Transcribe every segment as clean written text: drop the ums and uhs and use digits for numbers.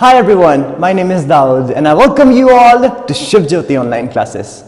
Hi everyone, my name is Daud and I welcome you all to Shiv Jyoti online classes.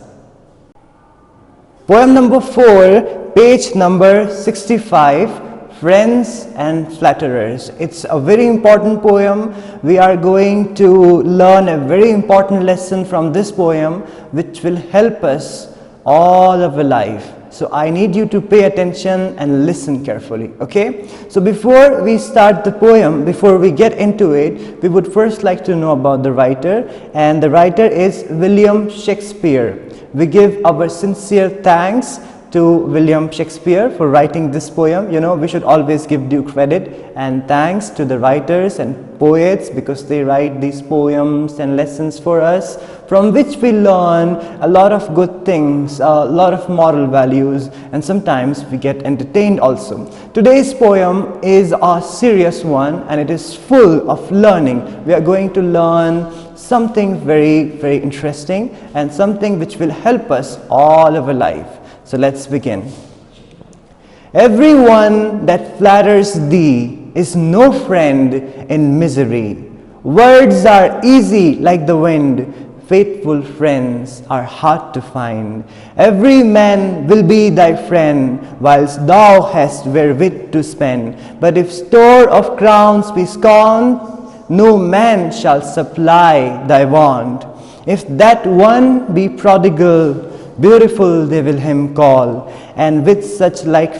Poem number 4, page number 65, Friends and Flatterers. It's a very important poem. We are going to learn a very important lesson from this poem which will help us all of our life. So I need you to pay attention and listen carefully, okay? So before we start the poem, before we get into it, we would first like to know about the writer, and the writer is William Shakespeare. We give our sincere thanks to William Shakespeare for writing this poem. You know, we should always give due credit and thanks to the writers and poets because they write these poems and lessons for us, from which we learn a lot of good things, a lot of moral values, and sometimes we get entertained also. Today's poem is a serious one and it is full of learning. We are going to learn something very interesting and something which will help us all of our life. So let's begin. Everyone that flatters thee is no friend in misery. Words are easy like the wind. Faithful friends are hard to find. Every man will be thy friend, whilst thou hast wherewith to spend. But if store of crowns be scorned, no man shall supply thy want. If that one be prodigal, beautiful they will him call, and with such like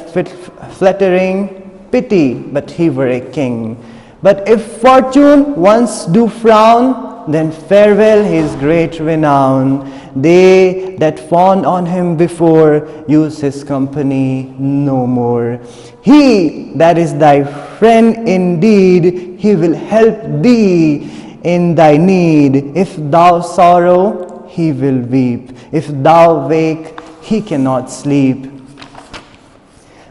flattering, pity but he were a king. But if fortune once do frown, then farewell his great renown. They that fawned on him before use his company no more. He that is thy friend indeed, he will help thee in thy need. If thou sorrow, he will weep. If thou wake, he cannot sleep.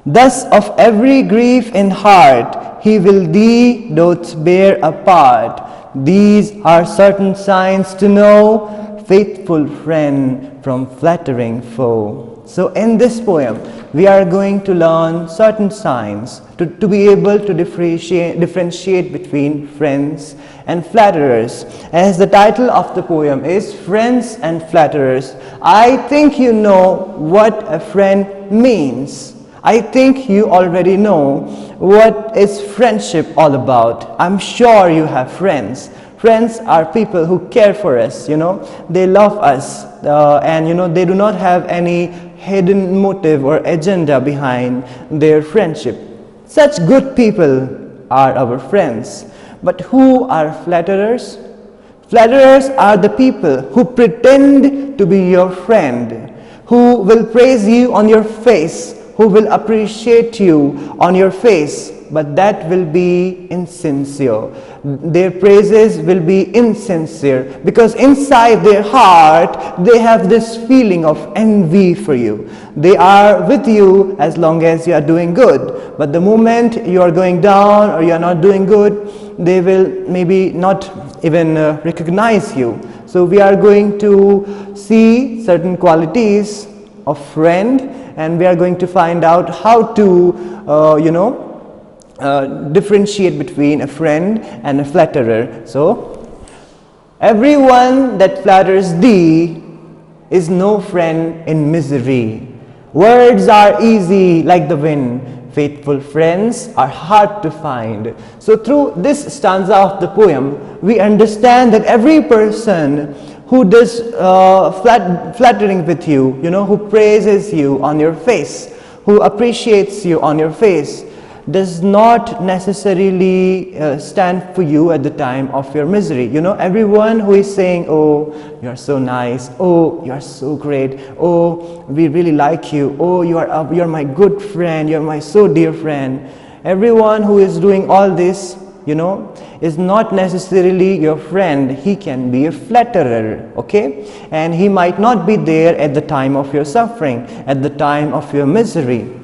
Thus of every grief in heart, he will thee doth bear apart. These are certain signs to know, faithful friend from flattering foe. So in this poem, we are going to learn certain signs to be able to differentiate between friends and flatterers. As the title of the poem is Friends and Flatterers, I think you know what a friend means. I think you already know what is friendship all about. I'm sure you have friends. Friends are people who care for us, you know. They love us and you know, they do not have any hidden motive or agenda behind their friendship. Such good people are our friends. But who are flatterers? Flatterers are the people who pretend to be your friend, who will praise you on your face, who will appreciate you on your face, but that will be insincere. Their praises will be insincere because inside their heart they have this feeling of envy for you. They are with you as long as you are doing good, but the moment you are going down or you are not doing good, they will maybe not even recognize you. So we are going to see certain qualities of friend, and we are going to find out how to differentiate between a friend and a flatterer. So everyone that flatters thee is no friend in misery. Words are easy like the wind. Faithful friends are hard to find. So through this stanza of the poem, we understand that every person who does flattering with you, you know, who praises you on your face, who appreciates you on your face, does not necessarily stand for you at the time of your misery. You know, everyone who is saying, oh, you're so nice, oh, you're so great, oh, we really like you, oh, you're my good friend, you're my so dear friend. Everyone who is doing all this, you know, is not necessarily your friend. He can be a flatterer, okay? And he might not be there at the time of your suffering, at the time of your misery.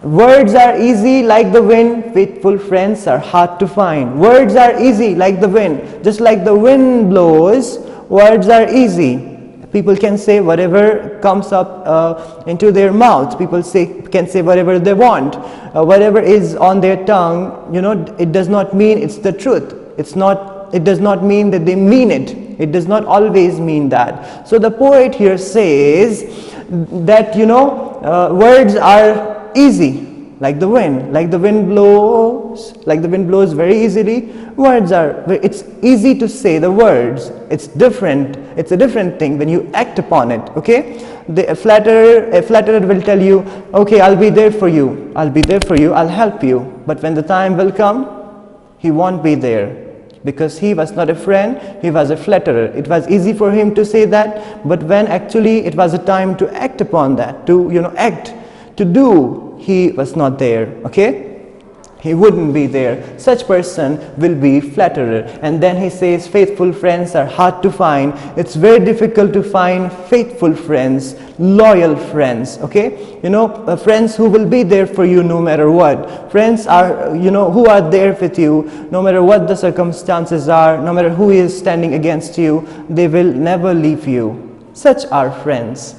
Words are easy like the wind, faithful friends are hard to find. Words are easy like the wind. Just like the wind blows, words are easy. People can say whatever comes up into their mouth. People can say whatever they want. Whatever is on their tongue, you know, it does not mean it's the truth. It's not it does not mean that they mean it. It does not always mean that. So the poet here says that, words are easy. Like the wind blows very easily. It's easy to say the words. It's a different thing when you act upon it, okay? A flatterer will tell you, okay, I'll be there for you, I'll help you. But when the time will come, he won't be there. Because he was not a friend, he was a flatterer. It was easy for him to say that, but when actually it was a time to act upon that, to do, he was not there, okay? He wouldn't be there. Such person will be flatterer. And then he says faithful friends are hard to find. It's very difficult to find faithful friends, loyal friends, okay? Friends who will be there for you no matter what. Friends are, who are there with you no matter what the circumstances are, no matter who is standing against you, they will never leave you. Such are friends.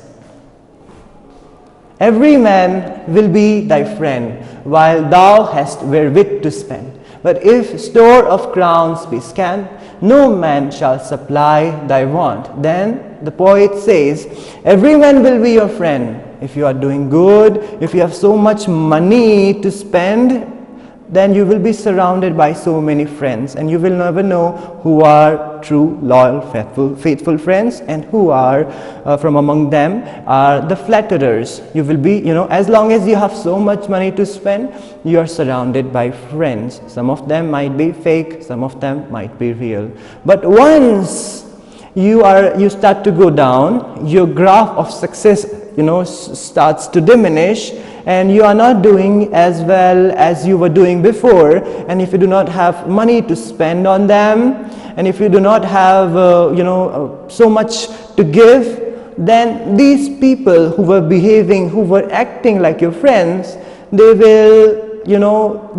Every man will be thy friend, while thou hast wherewith to spend. But if store of crowns be scant, no man shall supply thy want. Then the poet says, every man will be your friend. If you are doing good, if you have so much money to spend, then you will be surrounded by so many friends, and you will never know who are true, loyal, faithful friends, and who are from among them are the flatterers. You will be, as long as you have so much money to spend, you are surrounded by friends. Some of them might be fake, some of them might be real. But once you start to go down, your graph of success starts to diminish, and you are not doing as well as you were doing before. And if you do not have money to spend on them, and if you do not have so much to give, then these people who were acting like your friends, they will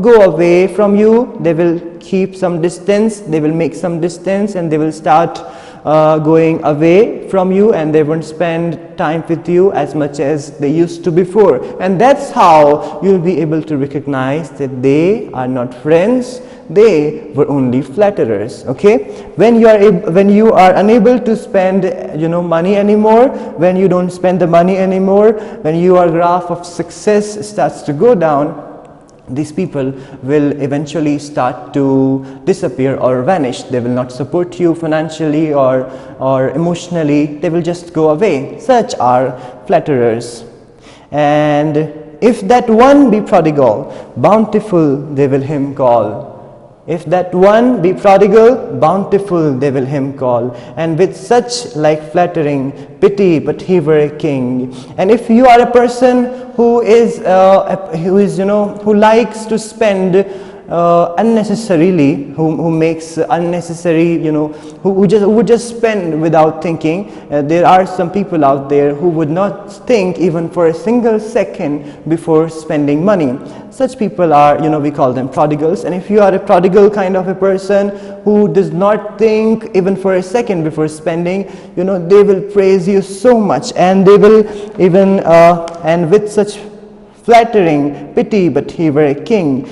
go away from you. They will keep some distance, they will make some distance, and they will start going away from you, and they won't spend time with you as much as they used to before. And that's how you'll be able to recognize that they are not friends, they were only flatterers, okay? When you are unable to spend money anymore, when you don't spend the money anymore, when your graph of success starts to go down, these people will eventually start to disappear or vanish. They will not support you financially or emotionally. They will just go away. Such are flatterers. And if that one be prodigal, bountiful they will him call. If that one be prodigal, bountiful they will him call. And with such like flattering, pity, but he were a king. And if you are a person who likes to spend unnecessarily, who makes unnecessary, who would just spend without thinking. There are some people out there who would not think even for a single second before spending money. Such people are, we call them prodigals. And if you are a prodigal kind of a person who does not think even for a second before spending, they will praise you so much, and they will even, and with such flattering, pity, but he were a king.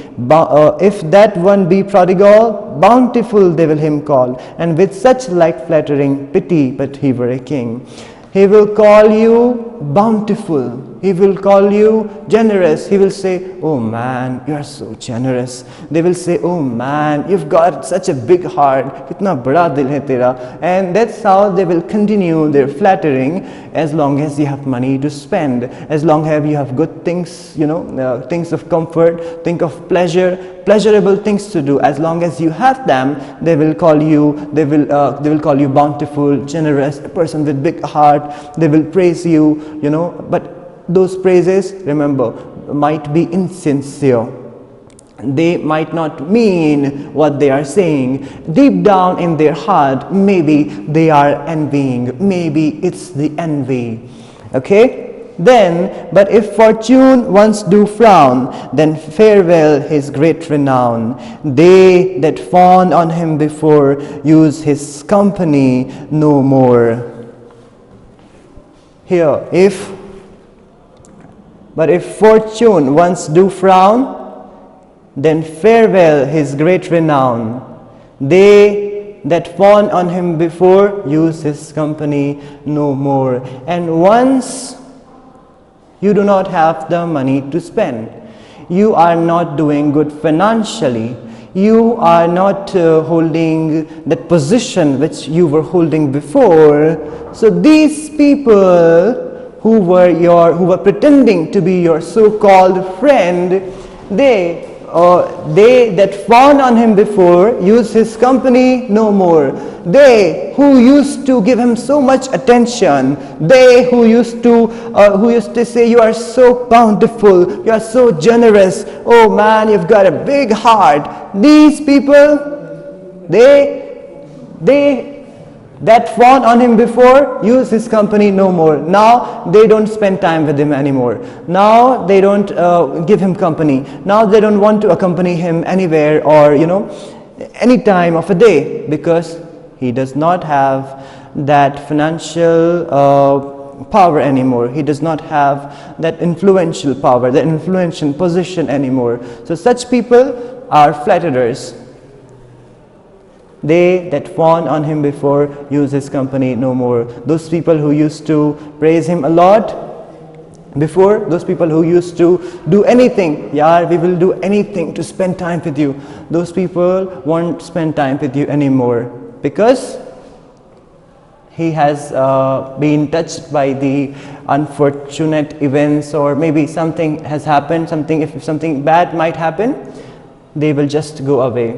If that one be prodigal, bountiful they will him call. And with such like flattering, pity, but he were a king. He will call you bountiful. He will call you generous. He will say, oh man, you are so generous. They will say, oh man, you've got such a big heart. Kitna bada dil hai tera. And that's how they will continue their flattering as long as you have money to spend. As long as you have good things, things of comfort, think of pleasurable things to do. As long as you have them, they will call you call you bountiful, generous, a person with big heart. They will praise you, but those praises, remember, might be insincere. They might not mean what they are saying. Deep down in their heart, maybe they are envying. Maybe it's the envy. Okay? Then, but if fortune once do frown, then farewell his great renown. They that fawned on him before use his company no more. Here, but if fortune once do frown, then farewell his great renown. They that fawn on him before, use his company no more. And once you do not have the money to spend, you are not doing good financially, you are not holding that position which you were holding before. So these people who were pretending to be your so-called friend, they that fawned on him before, use his company no more. They who used to give him so much attention, they who used to say, you are so bountiful, you are so generous, oh man, you've got a big heart. These people, they that fawned on him before, use his company no more. Now they don't spend time with him anymore. Now they don't give him company. Now they don't want to accompany him anywhere or any time of a day, because he does not have that financial power anymore. He does not have that influential power, that influential position anymore. So such people are flatterers. They that fawn on him before, use his company no more. Those people who used to praise him a lot before, those people who used to do anything, we will do anything to spend time with you, those people won't spend time with you anymore, because he has been touched by the unfortunate events, or maybe something has happened, if something bad might happen, they will just go away.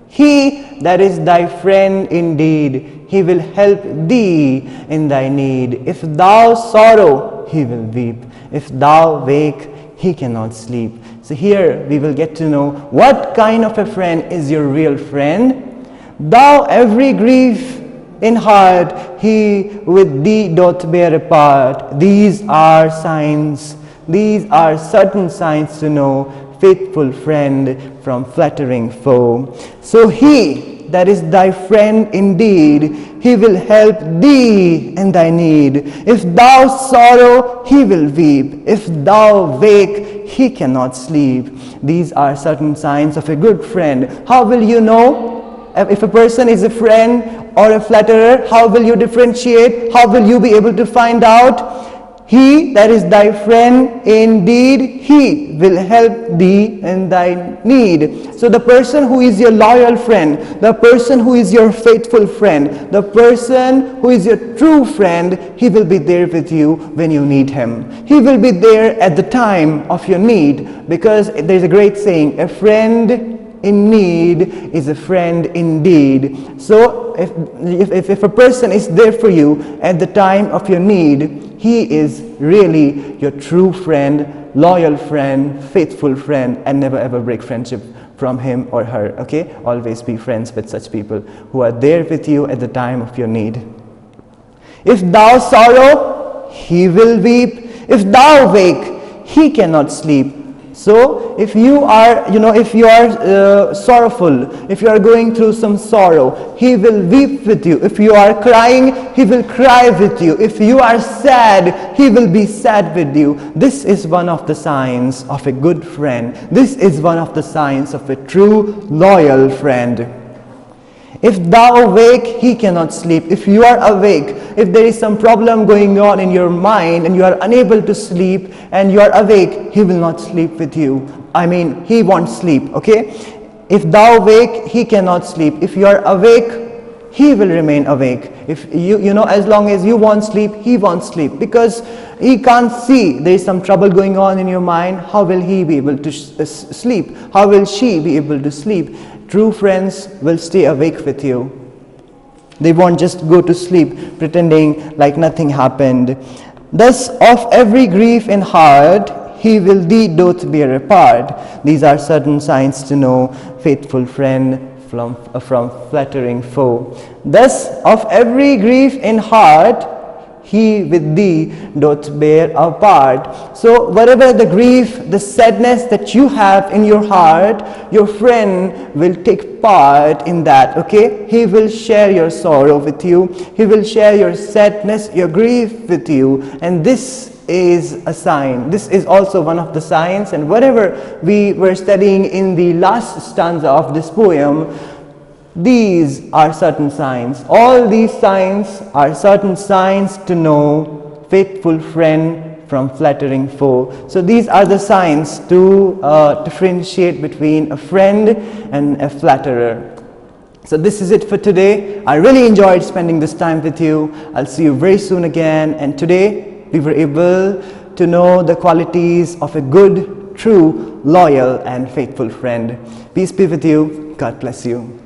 He that is thy friend indeed, he will help thee in thy need. If thou sorrow, he will weep. If thou wake, he cannot sleep. So here we will get to know what kind of a friend is your real friend. Thou every grief in heart, he with thee doth bear apart. These are signs, these are certain signs to know faithful friend from flattering foe. So he that is thy friend indeed, he will help thee in thy need. If thou sorrow, he will weep. If thou wake, he cannot sleep. These are certain signs of a good friend. How will you know if a person is a friend or a flatterer? How will you differentiate? How will you be able to find out? He that is thy friend indeed, he will help thee in thy need. So the person who is your loyal friend, the person who is your faithful friend, the person who is your true friend, he will be there with you when you need him. He will be there at the time of your need, because there is a great saying, a friend in need is a friend indeed. So if a person is there for you at the time of your need, he is really your true friend, loyal friend, faithful friend, and never ever break friendship from him or her. Okay? Always be friends with such people who are there with you at the time of your need. If thou sorrow, he will weep. If thou wake, he cannot sleep. So if you are, sorrowful, if you are going through some sorrow, he will weep with you. If you are crying, he will cry with you. If you are sad, he will be sad with you. This is one of the signs of a good friend. This is one of the signs of a true, loyal friend. If thou awake, he cannot sleep. If you are awake, if there is some problem going on in your mind and you are unable to sleep and you are awake, he will not sleep with you. He won't sleep, okay? If thou awake, he cannot sleep. If you are awake, he will remain awake. If as long as you won't sleep, he won't sleep, because he can't see there is some trouble going on in your mind. How will he be able to sleep? How will she be able to sleep? True friends will stay awake with you. They won't just go to sleep pretending like nothing happened. Thus of every grief in heart, he will thee doth bear apart. These are certain signs to know faithful friend from flattering foe. Thus of every grief in heart, he with thee doth bear apart. So whatever the grief, the sadness that you have in your heart, your friend will take part in that, okay? He will share your sorrow with you. He will share your sadness, your grief with you. And this is a sign. This is also one of the signs. And whatever we were studying in the last stanza of this poem, These are certain signs. All these signs are certain signs to know faithful friend from flattering foe. So these are the signs to differentiate between a friend and a flatterer. So this is it for today. I really enjoyed spending this time with you. I'll see you very soon again. And today we were able to know the qualities of a good, true, loyal and faithful friend. Peace be with you. God bless you.